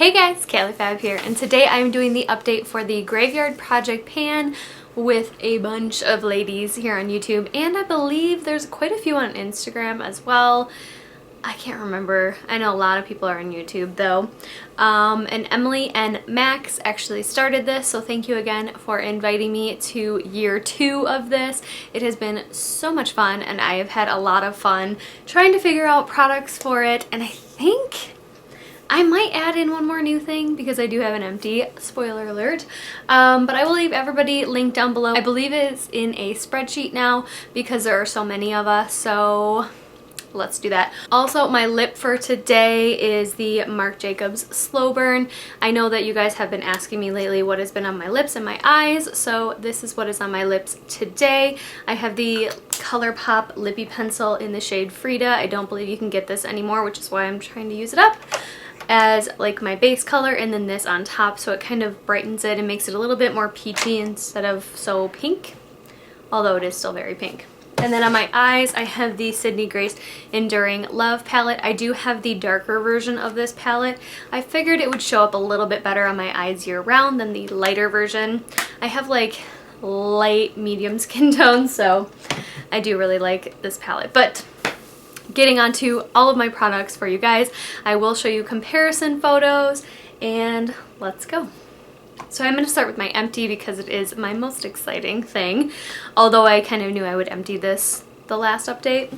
Hey guys, Colourpop here, and today I'm doing the update for the Graveyard Project pan with a bunch of ladies here on YouTube, and I believe there's quite a few on Instagram as well. I can't remember. I know a lot of people are on YouTube though. And Emily and Max actually started this, so thank you again for inviting me to year 2 of this. It has been so much fun, and I have had a lot of fun trying to figure out products for it, and I think I might add in one more new thing because I do have an empty, spoiler alert, but I will leave everybody linked down below. I believe it's in a spreadsheet now because there are so many of us, so let's do that. Also, my lip for today is the Marc Jacobs Slow Burn. I know that you guys have been asking me lately what has been on my lips and my eyes, so this is what is on my lips today. I have the Colourpop Lippie pencil in the shade Frida. I don't believe you can get this anymore, which is why I'm trying to use it up as like my base color, and then this on top, so it kind of brightens it and makes it a little bit more peachy instead of so pink, although it is still very pink. And then on my eyes, I have the Sydney Grace Enduring Love palette. I do have the darker version of this palette. I figured it would show up a little bit better on my eyes year round than the lighter version. I have like light medium skin tone, so I do really like this palette. But getting onto all of my products for you guys, I will show you comparison photos, and let's go. So I'm going to start with my empty because it is my most exciting thing, although I kind of knew I would empty this the last update.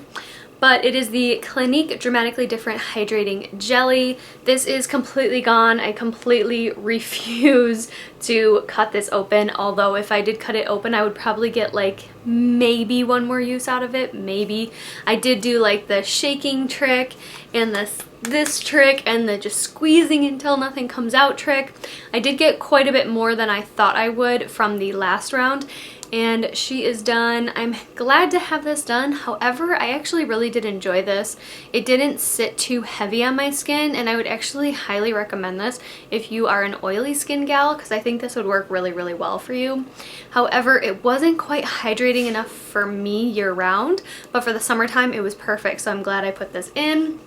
But it is the Clinique Dramatically Different Hydrating Jelly. This is completely gone. I completely refuse to cut this open, although if I did cut it open, I would probably get like maybe one more use out of it, maybe. I did do like the shaking trick and this trick and the just squeezing until nothing comes out trick. I did get quite a bit more than I thought I would from the last round, and she is done. I'm glad to have this done. However, I actually really did enjoy this. It didn't sit too heavy on my skin, and I would actually highly recommend this if you are an oily skin gal, because I think this would work really, really well for you. However, it wasn't quite hydrating enough for me year round, but for the summertime it was perfect, so I'm glad I put this in.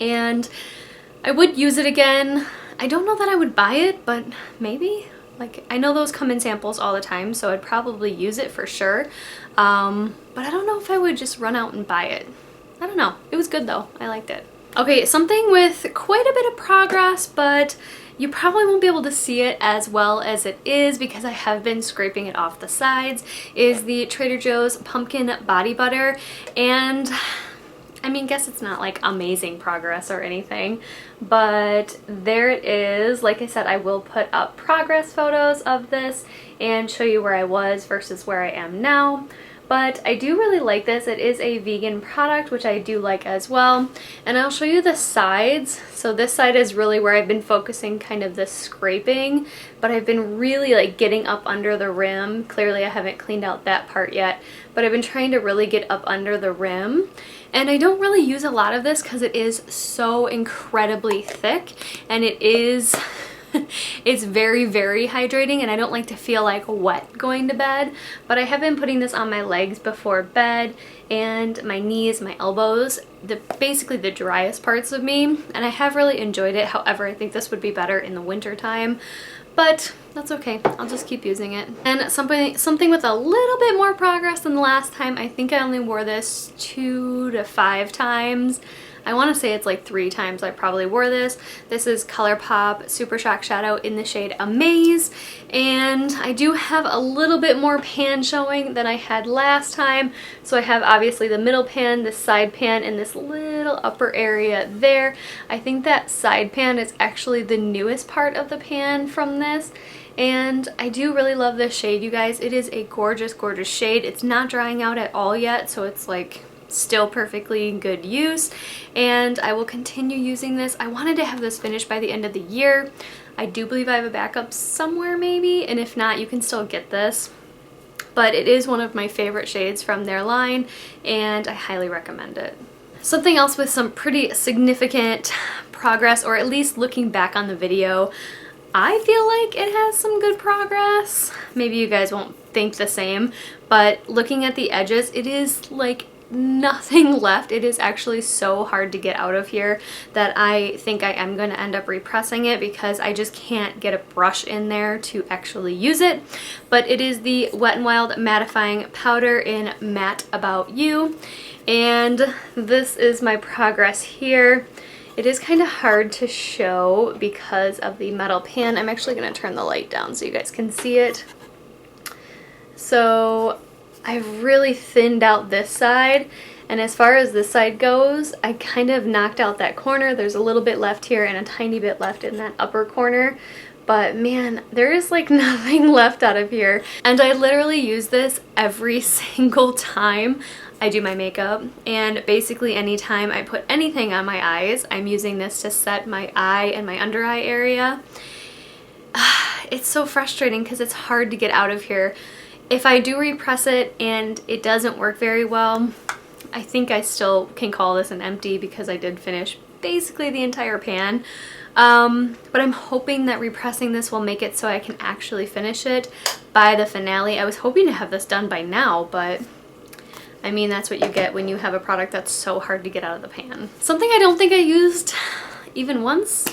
And I would use it again. I don't know that I would buy it, but maybe. Like, I know those come in samples all the time, so I'd probably use it for sure. But I don't know if I would just run out and buy it. I don't know. It was good though. I liked it. Okay, something with quite a bit of progress, but you probably won't be able to see it as well as it is because I have been scraping it off the sides, is the Trader Joe's Pumpkin Body Butter. And I mean, guess it's not like amazing progress or anything, but there it is. Like I said, I will put up progress photos of this and show you where I was versus where I am now. But I do really like this. It is a vegan product, which I do like as well. And I'll show you the sides. So this side is really where I've been focusing kind of the scraping, but I've been really like getting up under the rim. Clearly I haven't cleaned out that part yet, but I've been trying to really get up under the rim. And I don't really use a lot of this because it is so incredibly thick, and it is it's very, very hydrating, and I don't like to feel like wet going to bed. But I have been putting this on my legs before bed and my knees, my elbows, basically the driest parts of me, and I have really enjoyed it. However, I think this would be better in the winter time, but that's okay. I'll just keep using it. And something with a little bit more progress than the last time. I think I only wore this 2 to 5 times. I want to say it's like 3 times I probably wore this. This is Colourpop Super Shock Shadow in the shade Amaze, and I do have a little bit more pan showing than I had last time. So I have obviously the middle pan, this side pan, and this little upper area there. I think that side pan is actually the newest part of the pan from this. And I do really love this shade, you guys. It is a gorgeous, gorgeous shade. It's not drying out at all yet, so it's like still perfectly good use, and I will continue using this. I wanted to have this finished by the end of the year. I do believe I have a backup somewhere maybe, and if not, you can still get this. But it is one of my favorite shades from their line, and I highly recommend it. Something else with some pretty significant progress, or at least looking back on the video, I feel like it has some good progress. Maybe you guys won't think the same, but looking at the edges, it is like nothing left. It is actually so hard to get out of here that I think I am going to end up repressing it because I just can't get a brush in there to actually use it. But it is the Wet n Wild mattifying powder in Matte About You, and this is my progress here. It is kind of hard to show because of the metal pan. I'm actually going to turn the light down so you guys can see it. So I've really thinned out this side, and as far as this side goes, I kind of knocked out that corner. There's a little bit left here and a tiny bit left in that upper corner, but man, there is like nothing left out of here. And I literally use this every single time I do my makeup, and basically anytime I put anything on my eyes, I'm using this to set my eye and my under eye area. It's so frustrating because it's hard to get out of here. If I do repress it and it doesn't work very well, I think I still can call this an empty because I did finish basically the entire pan. But I'm hoping that repressing this will make it so I can actually finish it by the finale. I was hoping to have this done by now, but I mean, that's what you get when you have a product that's so hard to get out of the pan. Something I don't think I used even once.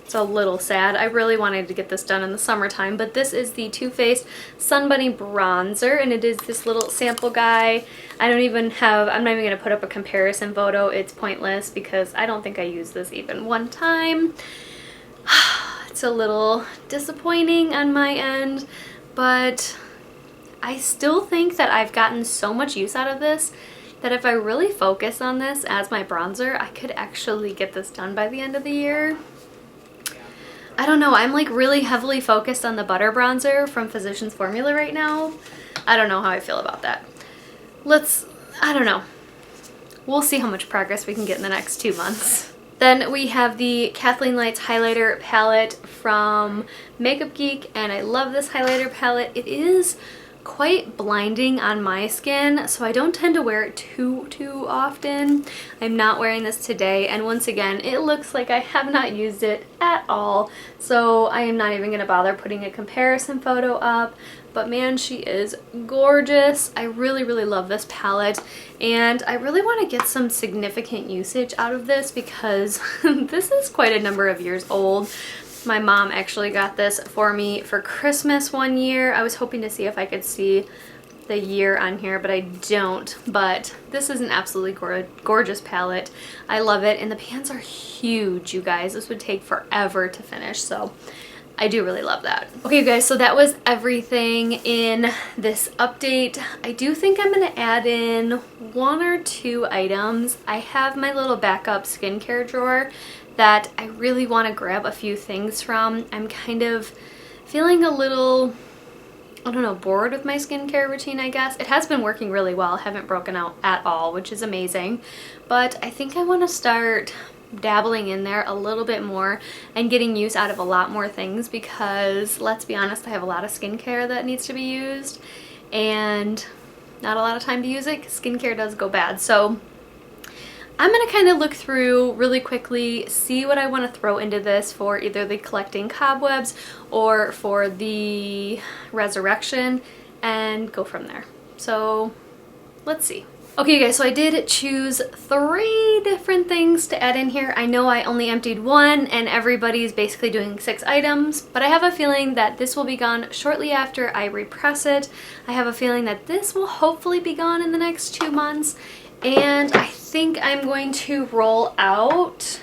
It's a little sad. I really wanted to get this done in the summertime, but this is the Too Faced Sun Bunny Bronzer, and it is this little sample guy. I'm not even going to put up a comparison photo. It's pointless because I don't think I used this even one time. It's a little disappointing on my end, but I still think that I've gotten so much use out of this that if I really focus on this as my bronzer, I could actually get this done by the end of the year. I don't know, I'm like really heavily focused on the butter bronzer from Physicians Formula right now. I don't know how I feel about that. I don't know. We'll see how much progress we can get in the next 2 months. Then we have the Kathleen Lights highlighter palette from Makeup Geek, and I love this highlighter palette. It is quite blinding on my skin, so I don't tend to wear it too often. I'm not wearing this today, and once again, it looks like I have not used it at all, so I am not even going to bother putting a comparison photo up. But man, she is gorgeous. I really love this palette, and I really want to get some significant usage out of this because this is quite a number of years old. My mom actually got this for me for Christmas one year. I was hoping to see if I could see the year on here, but I don't. But this is an absolutely gorgeous palette. I love it, and the pans are huge, you guys. This would take forever to finish, so I do really love that. Okay, you guys, so that was everything in this update. I do think I'm going to add in 1 or 2 items. I have my little backup skincare drawer that I really want to grab a few things from. I'm kind of feeling a little, I don't know, bored with my skincare routine, I guess. It has been working really well. I haven't broken out at all, which is amazing. But I think I want to start dabbling in there a little bit more and getting use out of a lot more things because, let's be honest, I have a lot of skincare that needs to be used and not a lot of time to use it because skincare does go bad. So I'm going to kind of look through really quickly, see what I want to throw into this for either the Collecting Cobwebs or for the Resurrection, and go from there. So let's see. Okay guys, so I did choose 3 different things to add in here. I know I only emptied 1 and everybody's basically doing 6 items, but I have a feeling that this will be gone shortly after I repress it. I have a feeling that this will hopefully be gone in the next 2 months. And I think I'm going to roll out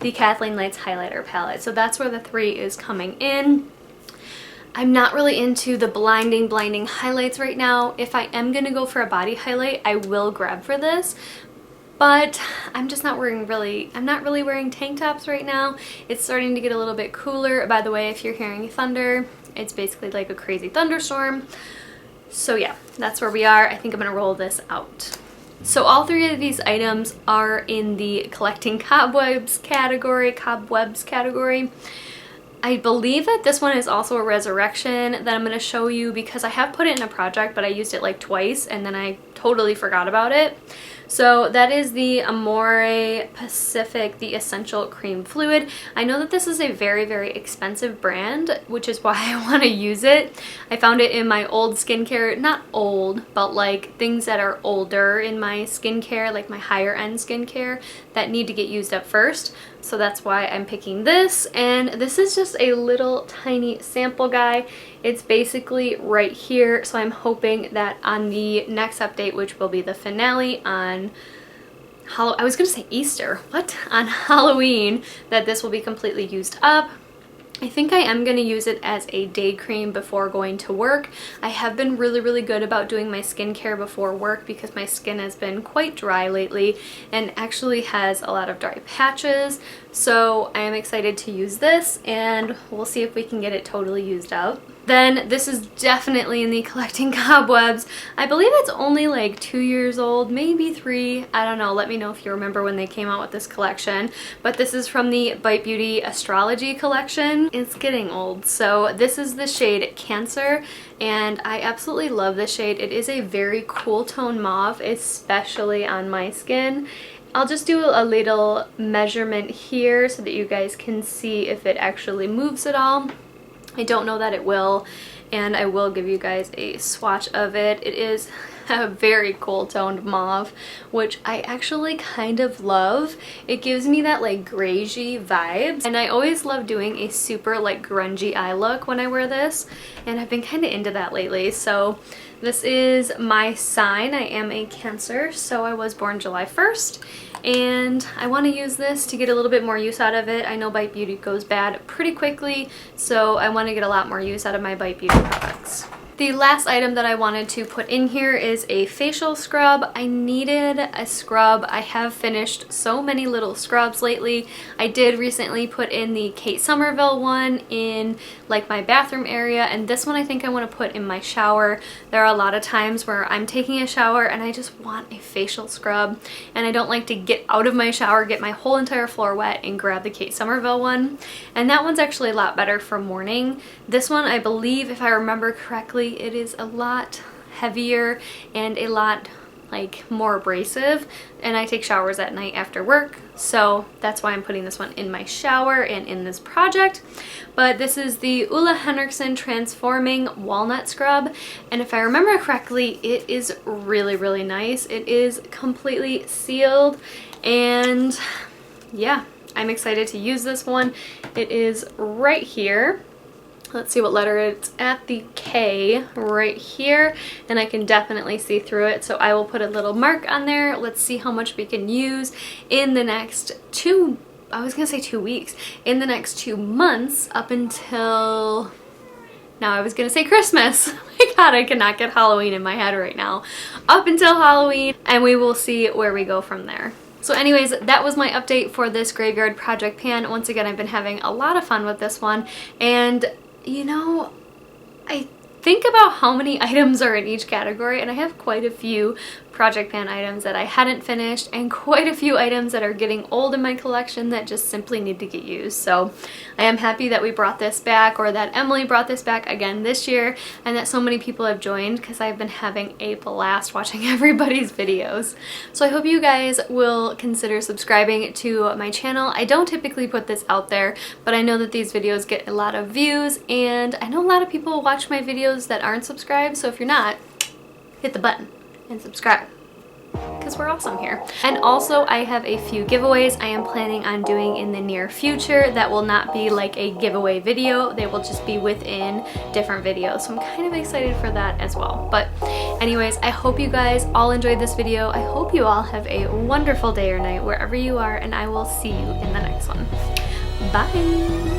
the Kathleen Lights highlighter palette. So that's where the 3 is coming in. I'm not really into the blinding highlights right now. If I am going to go for a body highlight, I will grab for this. But I'm just not wearing I'm not really wearing tank tops right now. It's starting to get a little bit cooler. By the way, if you're hearing thunder, it's basically like a crazy thunderstorm. So yeah, that's where we are. I think I'm going to roll this out. So all 3 of these items are in the Collecting Cobwebs category. I believe that this one is also a resurrection that I'm going to show you because I have put it in a project, but I used it like twice and then I totally forgot about it. So that is the Amore Pacific, the Essential Cream Fluid. I know that this is a very, very expensive brand, which is why I want to use it. I found it in my old skincare, not old, but like things that are older in my skincare, like my higher end skincare that need to get used up first. So that's why I'm picking this, and this is just a little tiny sample guy. It's basically right here, so I'm hoping that on the next update, which will be the finale on I was gonna say Easter, what? On Halloween, that this will be completely used up. I think I am going to use it as a day cream before going to work. I have been really, really good about doing my skincare before work because my skin has been quite dry lately and actually has a lot of dry patches. So I am excited to use this, and we'll see if we can get it totally used up. Then this is definitely in the Collecting Cobwebs. I believe it's only like 2 years old, maybe 3. I don't know. Let me know if you remember when they came out with this collection. But this is from the Bite Beauty Astrology collection. It's getting old. So this is the shade Cancer, and I absolutely love this shade. It is a very cool tone mauve, especially on my skin. I'll just do a little measurement here so that you guys can see if it actually moves at all. I don't know that it will, and I will give you guys a swatch of it. It is a very cool toned mauve, which I actually kind of love. It gives me that like grungy vibes, and I always love doing a super like grungy eye look when I wear this, and I've been kind of into that lately. So this is my sign. I am a Cancer, so I was born July 1st. And I want to use this to get a little bit more use out of it. I know Bite Beauty goes bad pretty quickly, so I want to get a lot more use out of my Bite Beauty products. The last item that I wanted to put in here is a facial scrub. I needed a scrub. I have finished so many little scrubs lately. I did recently put in the Kate Somerville one in like my bathroom area, and this one I think I want to put in my shower. There are a lot of times where I'm taking a shower and I just want a facial scrub, and I don't like to get out of my shower, get my whole entire floor wet, and grab the Kate Somerville one. And that one's actually a lot better for morning. This one, I believe, if I remember correctly, it is a lot heavier and a lot like more abrasive, and I take showers at night after work, so that's why I'm putting this one in my shower and in this project. But this is the Ulla Henriksen Transforming Walnut Scrub, and if I remember correctly, it is really, really nice. It is completely sealed, and yeah, I'm excited to use this one. It is right here. Let's see what letter it's at, the K right here, and I can definitely see through it, so I will put a little mark on there. Let's see how much we can use in the next 2 weeks, in the next 2 months up until, now I was gonna say Christmas. Oh my god, I cannot get Halloween in my head right now. Up until Halloween, and we will see where we go from there. So anyways, that was my update for this Graveyard Project pan. Once again, I've been having a lot of fun with this one, and you know, I think about how many items are in each category, and I have quite a few project pan items that I hadn't finished and quite a few items that are getting old in my collection that just simply need to get used. So I am happy that we brought this back, or that Emily brought this back again this year, and that so many people have joined, because I've been having a blast watching everybody's videos. So I hope you guys will consider subscribing to my channel. I don't typically put this out there, but I know that these videos get a lot of views, and I know a lot of people watch my videos that aren't subscribed, so if you're not, hit the button and subscribe, because we're awesome here. And also, I have a few giveaways I am planning on doing in the near future that will not be like a giveaway video. They will just be within different videos, so I'm kind of excited for that as well. But anyways, I hope you guys all enjoyed this video. I hope you all have a wonderful day or night wherever you are, and I will see you in the next one. Bye!